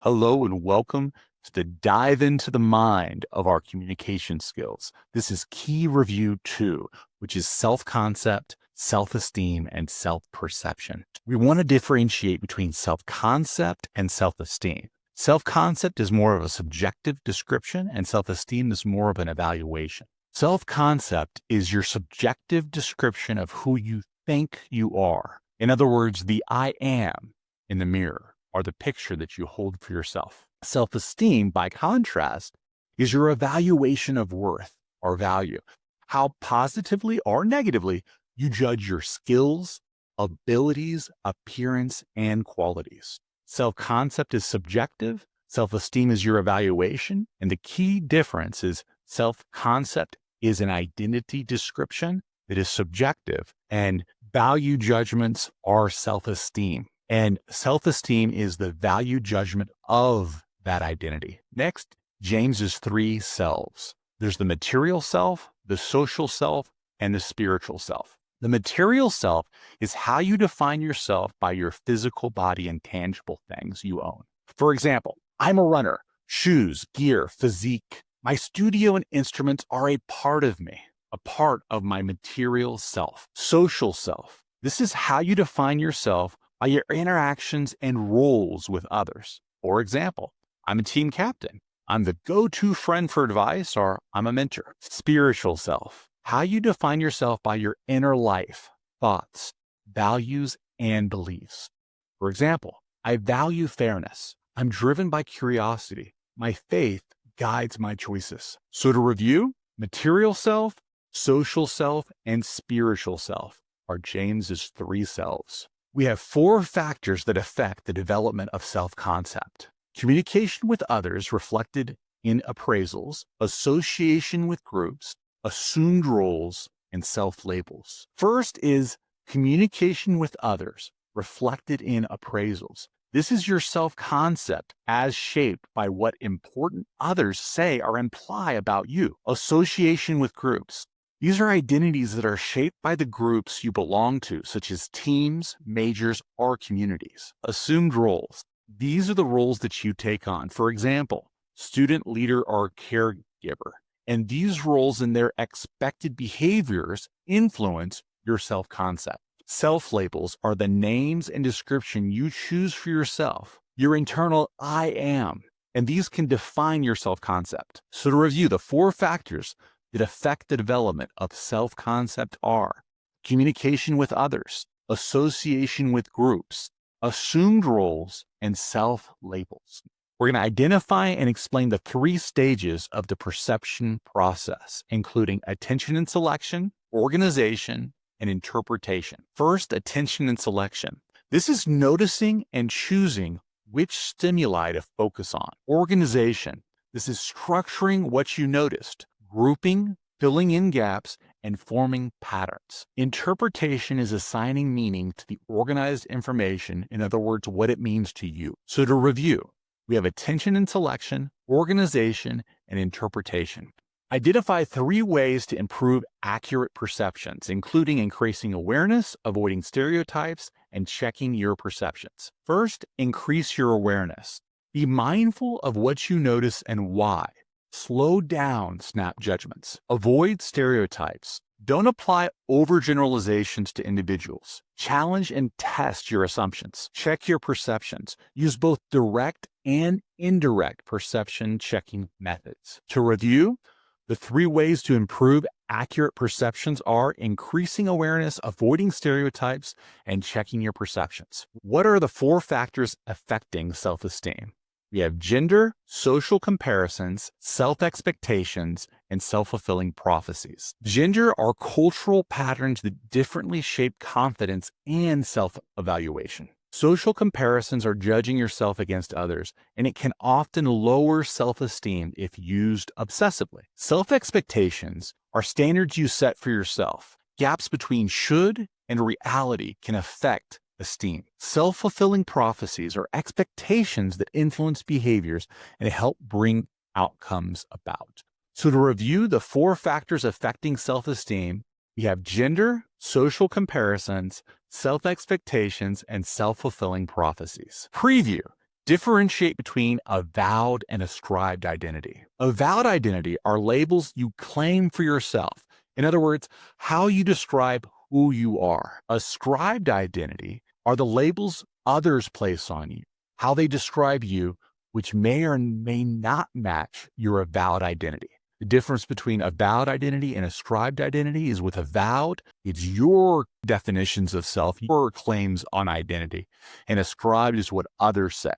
Hello and welcome to the dive into the mind of our communication skills. This is key review 2, which is self-concept, self-esteem, and self-perception. We want to differentiate between self-concept and self-esteem. Self-concept is more of a subjective description, and self-esteem is more of an evaluation. Self-concept is your subjective description of who you think you are. In other words, the I am in the mirror, or the picture that you hold for yourself. Self-esteem, by contrast, is your evaluation of worth or value, how positively or negatively you judge your skills, abilities, appearance, and qualities. Self-concept is subjective, self-esteem is your evaluation, and the key difference is self-concept is an identity description that is subjective, and value judgments are self-esteem. And self-esteem is the value judgment of that identity. Next, James's 3 selves. There's the material self, the social self, and the spiritual self. The material self is how you define yourself by your physical body and tangible things you own. For example, I'm a runner. Shoes, gear, physique. My studio and instruments are a part of me, a part of my material self. Social self. This is how you define yourself by your interactions and roles with others. For example, I'm a team captain. I'm the go-to friend for advice, or I'm a mentor. Spiritual self, how you define yourself by your inner life, thoughts, values, and beliefs. For example, I value fairness. I'm driven by curiosity. My faith guides my choices. So to review, material self, social self, and spiritual self are James's 3 selves. We have 4 factors that affect the development of self-concept. Communication with others reflected in appraisals, association with groups, assumed roles, and self-labels. First is communication with others reflected in appraisals. This is your self-concept as shaped by what important others say or imply about you. Association with groups. These are identities that are shaped by the groups you belong to, such as teams, majors, or communities. Assumed roles. These are the roles that you take on. For example, student, leader, or caregiver. And these roles and their expected behaviors influence your self-concept. Self-labels are the names and description you choose for yourself, your internal I am, and these can define your self-concept. So to review, the 4 factors that affect the development of self-concept are communication with others, association with groups, assumed roles, and self-labels. We're going to identify and explain the 3 stages of the perception process, including attention and selection, organization, and interpretation. First, attention and selection. This is noticing and choosing which stimuli to focus on. Organization. This is structuring what you noticed, grouping, filling in gaps, and forming patterns. Interpretation is assigning meaning to the organized information, in other words, what it means to you. So to review, we have attention and selection, organization, and interpretation. Identify 3 ways to improve accurate perceptions, including increasing awareness, avoiding stereotypes, and checking your perceptions. First, increase your awareness. Be mindful of what you notice and why. Slow down snap judgments. Avoid stereotypes. Don't apply overgeneralizations to individuals. Challenge and test your assumptions. Check your perceptions. Use both direct and indirect perception checking methods. To review, the 3 ways to improve accurate perceptions are increasing awareness, avoiding stereotypes, and checking your perceptions. What are the 4 factors affecting self-esteem? We have gender, social comparisons, self-expectations, and self-fulfilling prophecies. Gender are cultural patterns that differently shape confidence and self-evaluation. Social comparisons are judging yourself against others, and it can often lower self-esteem if used obsessively. Self-expectations are standards you set for yourself. Gaps between should and reality can affect esteem. Self-fulfilling prophecies are expectations that influence behaviors and help bring outcomes about. So to review the 4 factors affecting self-esteem, we have gender, social comparisons, self-expectations, and self-fulfilling prophecies. Preview. Differentiate between avowed and ascribed identity. Avowed identity are labels you claim for yourself. In other words, how you describe who you are. Ascribed identity are the labels others place on you, how they describe you, which may or may not match your avowed identity. The difference between avowed identity and ascribed identity is with avowed, it's your definitions of self, your claims on identity, and ascribed is what others say.